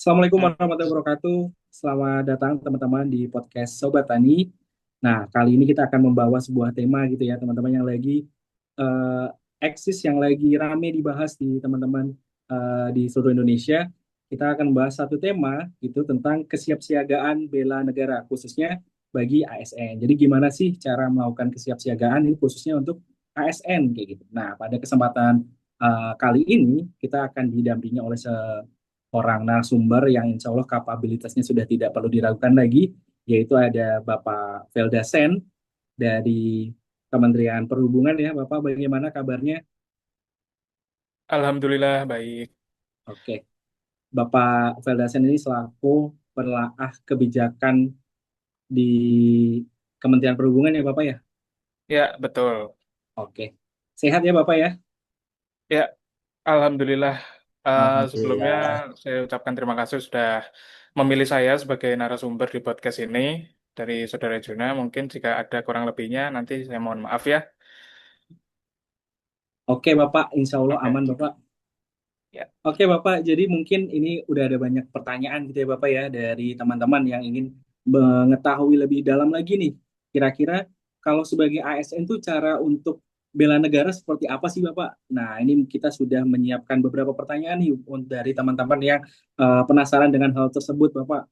Assalamualaikum Hmm. warahmatullahi wabarakatuh. Selamat datang teman-teman di podcast Sobat Tani. Nah, kali ini kita akan membawa sebuah tema gitu ya, teman-teman yang lagi eh, eksis, yang lagi rame dibahas di teman-teman di seluruh Indonesia. Kita akan membahas satu tema gitu tentang kesiapsiagaan bela negara, khususnya bagi ASN. Jadi gimana sih cara melakukan kesiapsiagaan ini khususnya untuk ASN kayak gitu. Nah, pada kesempatan kali ini kita akan didampingi oleh orang narasumber yang insya Allah kapabilitasnya sudah tidak perlu diragukan lagi, yaitu ada Bapak Veldasen dari Kementerian Perhubungan ya. Bapak, bagaimana kabarnya? Alhamdulillah baik. Oke, Bapak Veldasen ini selaku penelaah kebijakan di Kementerian Perhubungan ya Bapak ya? Ya, betul. Oke, sehat ya Bapak ya? Ya, Alhamdulillah. Sebelumnya Alhamdulillah. saya ucapkan terima kasih sudah memilih saya sebagai narasumber di podcast ini dari Saudara Juna. Mungkin jika ada kurang lebihnya nanti saya mohon maaf ya. Oke Bapak, insya Allah Oke. aman Bapak. Ya. Oke Bapak, jadi mungkin ini udah ada banyak pertanyaan gitu ya Bapak ya dari teman-teman yang ingin mengetahui lebih dalam lagi nih. Kira-kira kalau sebagai ASN tuh cara untuk bela negara seperti apa sih Bapak? Nah, ini kita sudah menyiapkan beberapa pertanyaan nih dari teman-teman yang penasaran dengan hal tersebut Bapak.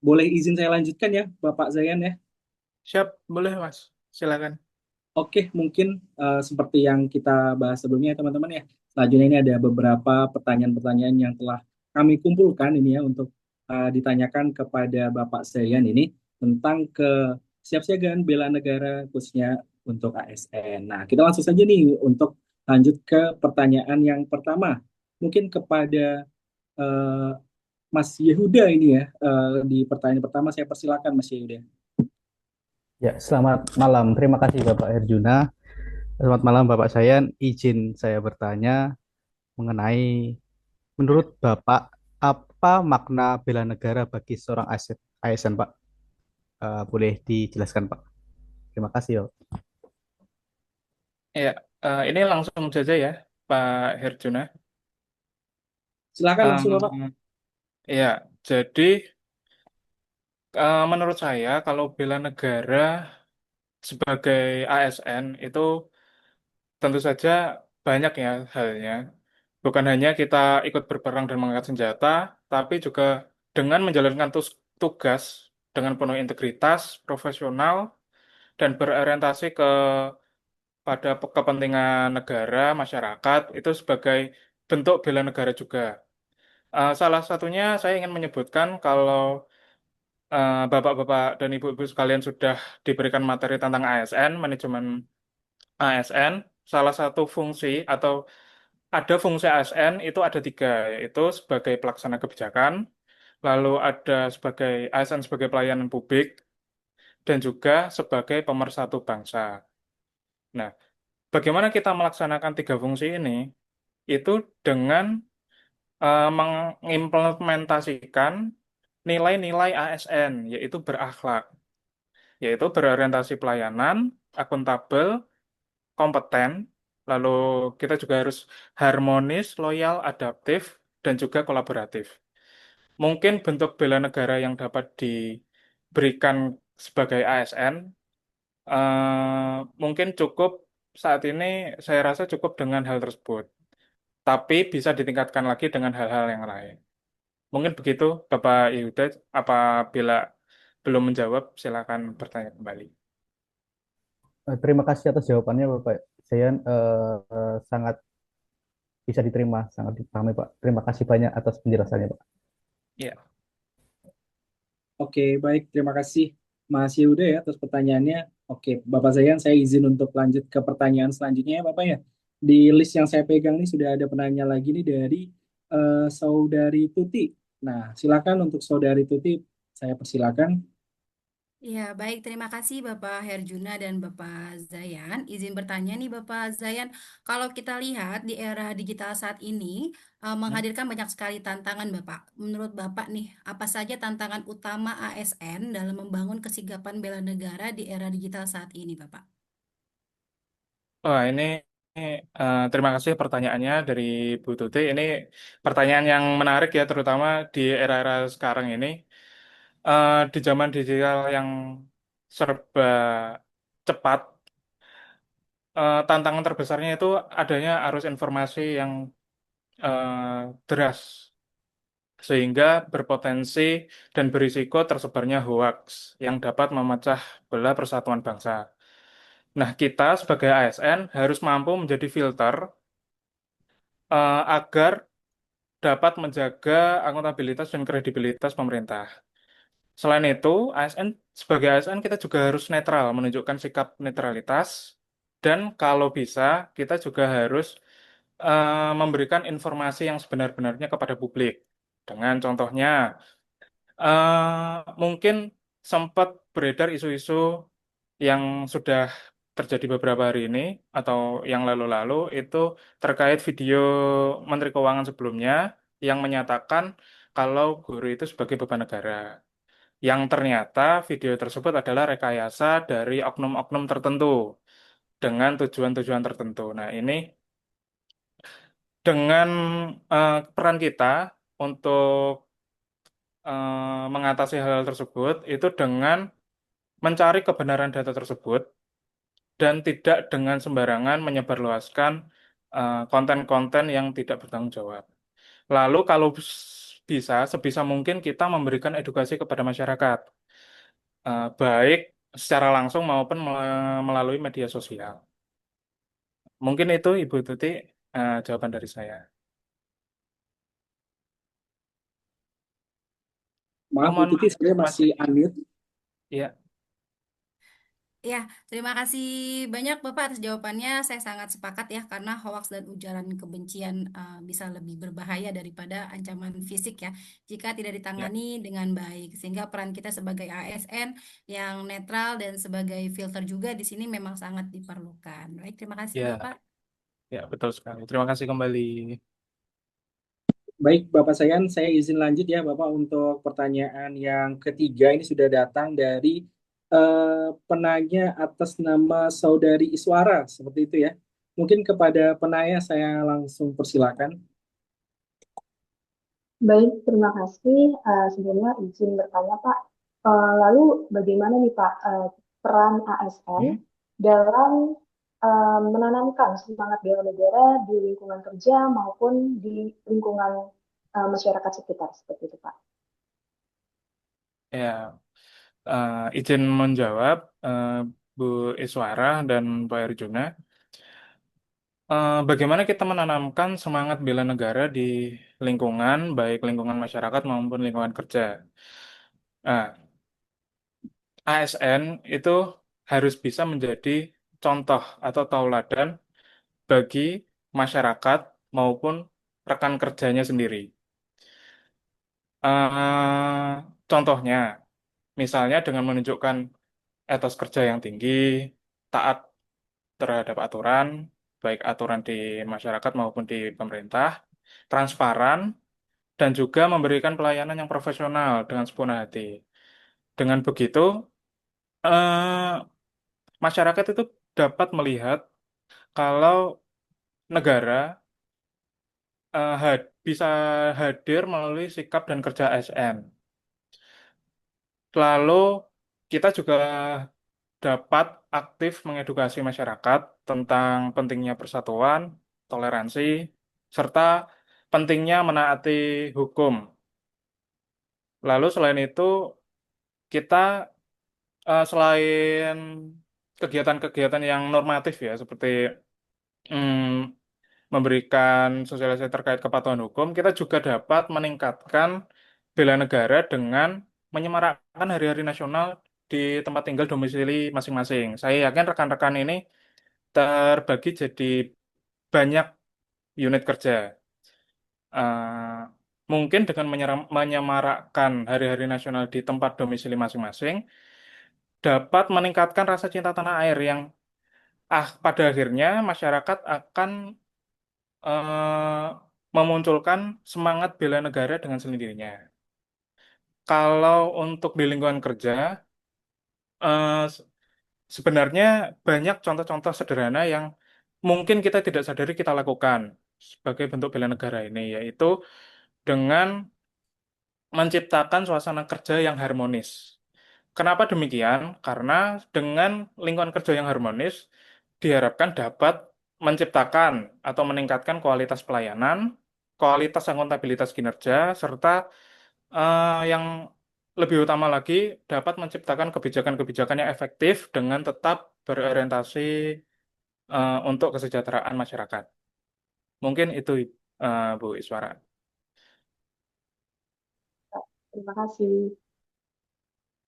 Boleh izin saya lanjutkan ya Bapak Zayan ya? Siap, boleh Mas. Silakan. Oke, mungkin seperti yang kita bahas sebelumnya ya teman-teman ya. Selanjutnya ini ada beberapa pertanyaan-pertanyaan yang telah kami kumpulkan ini ya untuk ditanyakan kepada Bapak Zayan ini tentang kesiapsiagaan bela negara khususnya untuk ASN. Nah, kita langsung saja nih untuk lanjut ke pertanyaan yang pertama. Mungkin kepada eh, Mas Yehuda ini ya, di pertanyaan pertama saya persilakan Mas Yehuda. Ya, selamat malam. Terima kasih Bapak Herjuna. Selamat malam Bapak Sayan. Izin saya bertanya mengenai menurut Bapak apa makna bela negara bagi seorang ASN, Pak? Boleh dijelaskan, Pak? Terima kasih, Pak. Ya, ini langsung saja ya, Pak Herjuna. Silakan langsung Bapak. Em, ya, jadi menurut saya kalau bela negara sebagai ASN itu tentu saja banyak ya halnya. Bukan hanya kita ikut berperang dan mengangkat senjata, tapi juga dengan menjalankan tugas dengan penuh integritas, profesional, dan berorientasi pada kepentingan negara, masyarakat, itu sebagai bentuk bela negara juga. Salah satunya saya ingin menyebutkan kalau bapak-bapak dan ibu-ibu sekalian sudah diberikan materi tentang ASN, manajemen ASN, salah satu fungsi atau ada fungsi ASN itu ada tiga, yaitu sebagai pelaksana kebijakan, lalu ada sebagai ASN sebagai pelayanan publik, dan juga sebagai pemersatu bangsa. Nah, bagaimana kita melaksanakan tiga fungsi ini? Itu dengan mengimplementasikan nilai-nilai ASN, yaitu berakhlak, yaitu berorientasi pelayanan, akuntabel, kompeten, lalu kita juga harus harmonis, loyal, adaptif, dan juga kolaboratif. Mungkin bentuk bela negara yang dapat diberikan sebagai ASN mungkin cukup saat ini saya rasa cukup dengan hal tersebut. Tapi bisa ditingkatkan lagi dengan hal-hal yang lain. Mungkin begitu, Bapak Yehuda. Apabila belum menjawab, silakan bertanya kembali. Terima kasih atas jawabannya, Bapak Sayan. Sangat bisa diterima, sangat dipahami, Pak. Terima kasih banyak atas penjelasannya, Pak. Ya. Oke, baik. Terima kasih Mas Yehuda ya atas pertanyaannya. Oke, Bapak Zayan, saya izin untuk lanjut ke pertanyaan selanjutnya ya Bapak ya. Di list yang saya pegang nih sudah ada penanya lagi nih dari Saudari Tuti. Nah, silakan untuk Saudari Tuti, saya persilakan. Ya, baik. Terima kasih Bapak Herjuna dan Bapak Zayan. Izin bertanya nih Bapak Zayan, kalau kita lihat di era digital saat ini menghadirkan banyak sekali tantangan Bapak. Menurut Bapak nih, apa saja tantangan utama ASN dalam membangun kesigapan bela negara di era digital saat ini Bapak? Wah, ini terima kasih pertanyaannya dari Bu Tuti. Ini pertanyaan yang menarik ya, terutama di era-era sekarang ini. Di zaman digital yang serba cepat, tantangan terbesarnya itu adanya arus informasi yang deras, sehingga berpotensi dan berisiko tersebarnya hoaks yang dapat memecah belah persatuan bangsa. Nah, kita sebagai ASN harus mampu menjadi filter agar dapat menjaga akuntabilitas dan kredibilitas pemerintah. Selain itu, sebagai ASN kita juga harus netral, menunjukkan sikap netralitas, dan kalau bisa kita juga harus memberikan informasi yang sebenar-benarnya kepada publik. Dengan contohnya, mungkin sempat beredar isu-isu yang sudah terjadi beberapa hari ini atau yang lalu-lalu itu terkait video Menteri Keuangan sebelumnya yang menyatakan kalau guru itu sebagai beban negara. Yang ternyata video tersebut adalah rekayasa dari oknum-oknum tertentu dengan tujuan-tujuan tertentu. Nah, ini dengan peran kita untuk mengatasi hal-hal tersebut itu dengan mencari kebenaran data tersebut dan tidak dengan sembarangan menyebarluaskan konten-konten yang tidak bertanggung jawab. Lalu kalau bisa, sebisa mungkin kita memberikan edukasi kepada masyarakat, baik secara langsung maupun melalui media sosial. Mungkin itu Ibu Tuti jawaban dari saya. Maaf Bu Mohon Tuti, maaf, saya masih masih unmute. ya. Ya, terima kasih banyak Bapak atas jawabannya. Saya sangat sepakat ya, karena hoaks dan ujaran kebencian bisa lebih berbahaya daripada ancaman fisik ya, jika tidak Ya, ditangani dengan baik. Sehingga peran kita sebagai ASN yang netral dan sebagai filter juga di sini memang sangat diperlukan. Baik, terima kasih ya, Bapak. ya, betul sekali. Terima kasih kembali. Baik, Bapak saya izin lanjut ya Bapak untuk pertanyaan yang ketiga. Ini sudah datang dari penanya atas nama Saudari Iswara, seperti itu ya. Mungkin kepada penanya saya langsung persilakan. Baik, terima kasih. Sebelumnya izin bertanya, Pak. Lalu bagaimana nih, Pak, peran ASN Hmm? dalam menanamkan semangat bela negara di lingkungan kerja maupun di lingkungan masyarakat sekitar, seperti itu, Pak? Ya, izin menjawab Bu Iswara dan Pak Arjuna. Bagaimana kita menanamkan semangat bela negara di lingkungan, baik lingkungan masyarakat maupun lingkungan kerja. Nah, ASN itu harus bisa menjadi contoh atau tauladan bagi masyarakat maupun rekan kerjanya sendiri. Contohnya, misalnya dengan menunjukkan etos kerja yang tinggi, taat terhadap aturan, baik aturan di masyarakat maupun di pemerintah, transparan, dan juga memberikan pelayanan yang profesional dengan sepenuh hati. Dengan begitu, eh, masyarakat itu dapat melihat kalau negara bisa hadir melalui sikap dan kerja ASN. Lalu kita juga dapat aktif mengedukasi masyarakat tentang pentingnya persatuan, toleransi, serta pentingnya menaati hukum. Lalu selain itu, kita selain kegiatan-kegiatan yang normatif ya, seperti mm, memberikan sosialisasi terkait kepatuhan hukum, kita juga dapat meningkatkan bela negara dengan menyemarakkan hari-hari nasional di tempat tinggal domisili masing-masing. Saya yakin rekan-rekan ini terbagi jadi banyak unit kerja. Eh, Mungkin dengan menyemarakkan hari-hari nasional di tempat domisili masing-masing, dapat meningkatkan rasa cinta tanah air yang pada akhirnya masyarakat akan eh, memunculkan semangat bela negara dengan sendirinya. Kalau untuk di lingkungan kerja, eh, sebenarnya banyak contoh-contoh sederhana yang mungkin kita tidak sadari kita lakukan sebagai bentuk bela negara ini, yaitu dengan menciptakan suasana kerja yang harmonis. Kenapa demikian? Karena dengan lingkungan kerja yang harmonis diharapkan dapat menciptakan atau meningkatkan kualitas pelayanan, kualitas akuntabilitas kinerja, serta yang lebih utama lagi dapat menciptakan kebijakan-kebijakan yang efektif dengan tetap berorientasi untuk kesejahteraan masyarakat. Mungkin itu Bu Iswara. Terima kasih.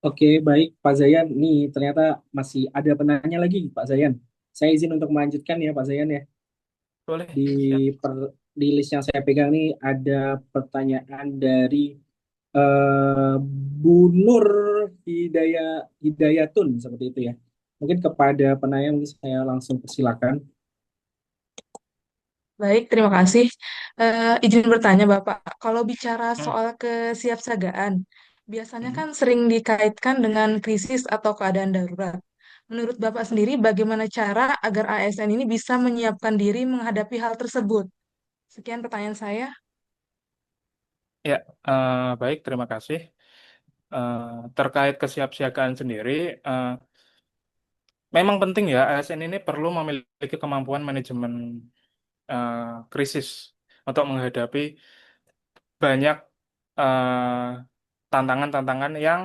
Oke, baik Pak Zayan. Nih ternyata masih ada penanya lagi Pak Zayan. Saya izin untuk melanjutkan ya Pak Zayan ya. Boleh, Di siap. di list yang saya pegang nih ada pertanyaan dari eh, Bu Nur Hidayatun seperti itu ya. Mungkin kepada penanya mungkin saya langsung persilakan. Baik, terima kasih. Izin bertanya, Bapak, kalau bicara Hmm, soal kesiapsiagaan, biasanya hmm. kan sering dikaitkan dengan krisis atau keadaan darurat. Menurut Bapak sendiri, bagaimana cara agar ASN ini bisa menyiapkan diri menghadapi hal tersebut? Sekian pertanyaan saya. Ya, baik, terima kasih. Terkait kesiapsiagaan sendiri, eh, memang penting ya, ASN ini perlu memiliki kemampuan manajemen eh, krisis untuk menghadapi banyak eh, tantangan-tantangan yang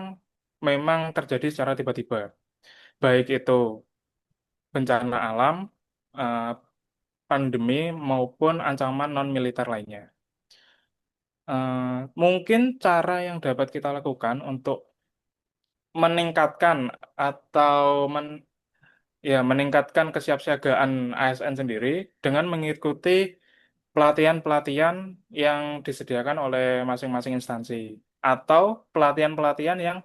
memang terjadi secara tiba-tiba, baik itu bencana alam, eh, pandemi, maupun ancaman non-militer lainnya. Mungkin cara yang dapat kita lakukan untuk meningkatkan atau meningkatkan kesiapsiagaan ASN sendiri dengan mengikuti pelatihan-pelatihan yang disediakan oleh masing-masing instansi atau pelatihan-pelatihan yang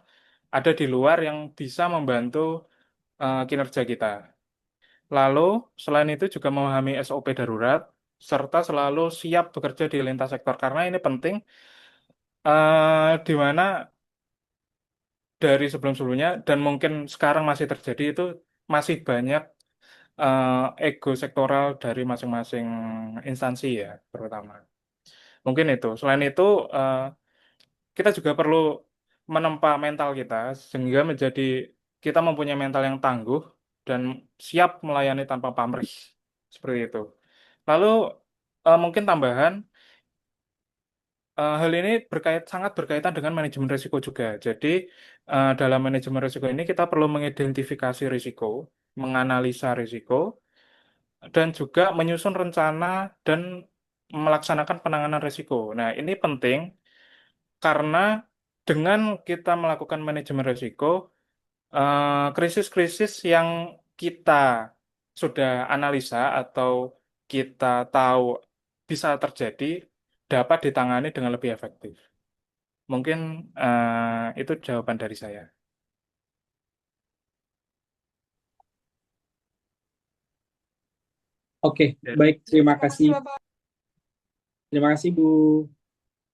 ada di luar yang bisa membantu kinerja kita. Lalu, selain itu juga memahami SOP darurat serta selalu siap bekerja di lintas sektor karena ini penting di mana dari sebelum-sebelumnya dan mungkin sekarang masih terjadi itu masih banyak eh, ego sektoral dari masing-masing instansi ya, terutama. Mungkin itu. Selain itu, eh, kita juga perlu menempa mental kita sehingga menjadi kita mempunyai mental yang tangguh dan siap melayani tanpa pamrih. Seperti itu. Lalu mungkin tambahan, hal ini sangat berkaitan dengan manajemen risiko juga. Jadi, dalam manajemen risiko ini kita perlu mengidentifikasi risiko, menganalisa risiko, dan juga menyusun rencana dan melaksanakan penanganan risiko. Nah, ini penting karena dengan kita melakukan manajemen risiko, krisis-krisis yang kita sudah analisa atau kita tahu bisa terjadi dapat ditangani dengan lebih efektif. Mungkin itu jawaban dari saya. Oke, Ya. baik terima Terima kasih, kasih. Bapak. Terima kasih Bu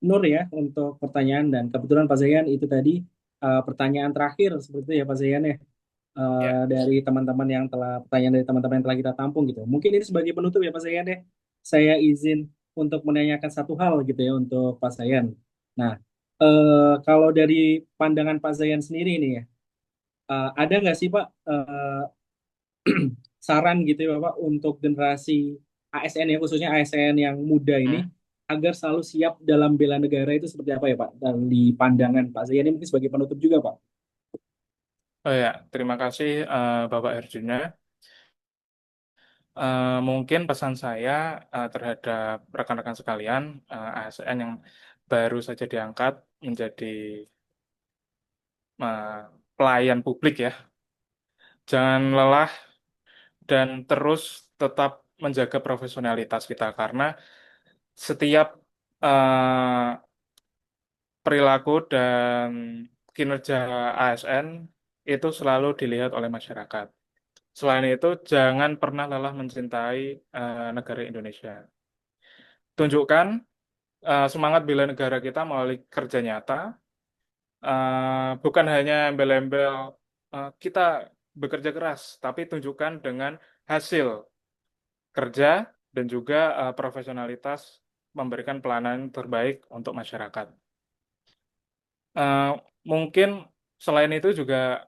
Nur ya untuk pertanyaan dan kebetulan Pak Zayan itu tadi pertanyaan terakhir seperti itu ya Pak Zayan ya. Ya. Dari teman-teman yang telah pertanyaan dari teman-teman yang telah kita tampung gitu. Mungkin ini sebagai penutup ya Pak Zayan ya. Saya izin untuk menanyakan satu hal gitu ya untuk Pak Zayan. Nah, kalau dari pandangan Pak Zayan sendiri ini ya, ada nggak sih Pak saran gitu ya Pak untuk generasi ASN ya khususnya ASN yang muda ini Hmm. agar selalu siap dalam bela negara itu seperti apa ya Pak? Dan di pandangan Pak Zayan ini mungkin sebagai penutup juga Pak. Oh ya, terima kasih Bapak Herjuna. Mungkin pesan saya terhadap rekan-rekan sekalian ASN yang baru saja diangkat menjadi eh, pelayan publik ya. Jangan lelah dan terus tetap menjaga profesionalitas kita karena setiap eh, perilaku dan kinerja ASN itu selalu dilihat oleh masyarakat. Selain itu, jangan pernah lelah mencintai negara Indonesia. Tunjukkan semangat bela negara kita melalui kerja nyata, bukan hanya embel-embel kita bekerja keras, tapi tunjukkan dengan hasil kerja dan juga profesionalitas memberikan pelayanan terbaik untuk masyarakat. Eh, Mungkin selain itu juga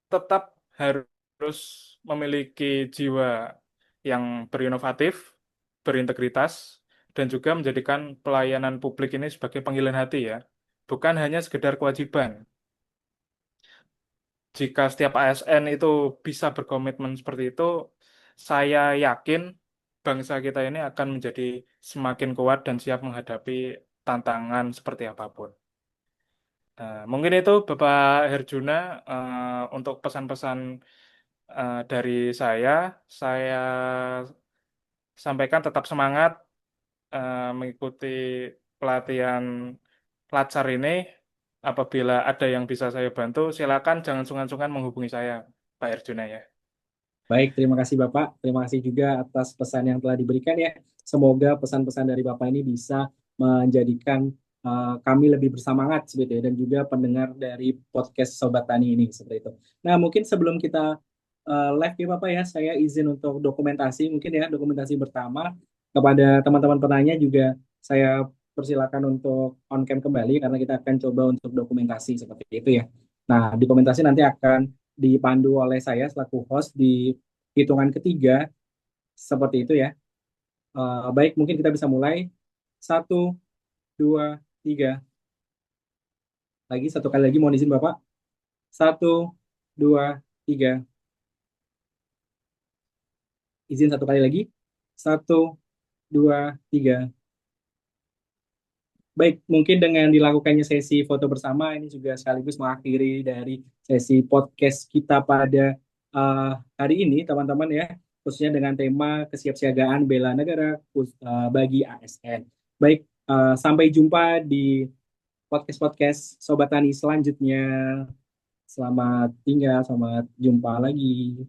tetap harus memiliki jiwa yang berinovatif, berintegritas, dan juga menjadikan pelayanan publik ini sebagai panggilan hati ya, bukan hanya sekedar kewajiban. Jika setiap ASN itu bisa berkomitmen seperti itu, saya yakin bangsa kita ini akan menjadi semakin kuat dan siap menghadapi tantangan seperti apapun. Mungkin itu Bapak Herjuna untuk pesan-pesan dari saya sampaikan tetap semangat mengikuti pelatihan Latsar ini. Apabila ada yang bisa saya bantu, silakan jangan sungkan-sungkan menghubungi saya, Pak Herjuna ya. Baik, terima kasih Bapak. Terima kasih juga atas pesan yang telah diberikan ya. Semoga pesan-pesan dari Bapak ini bisa menjadikan kami lebih bersemangat seperti itu, dan juga pendengar dari podcast Sobat Tani ini seperti itu. Nah, mungkin sebelum kita live ya Bapak ya, saya izin untuk dokumentasi mungkin ya, dokumentasi pertama kepada teman-teman penanya juga saya persilakan untuk on cam kembali karena kita akan coba untuk dokumentasi seperti itu ya. Nah, dokumentasi nanti akan dipandu oleh saya selaku host di hitungan ketiga seperti itu ya. Baik, mungkin kita bisa mulai. 1, 2, 3. Lagi satu kali lagi mohon izin Bapak. 1, 2, 3. Izin satu kali lagi. 1, 2, 3. Baik, mungkin dengan dilakukannya sesi foto bersama ini juga sekaligus mengakhiri dari sesi podcast kita pada hari ini, teman-teman ya, khususnya dengan tema kesiapsiagaan bela negara bagi ASN. Baik, sampai jumpa di podcast-podcast Sobat Tani selanjutnya. Selamat tinggal, selamat jumpa lagi.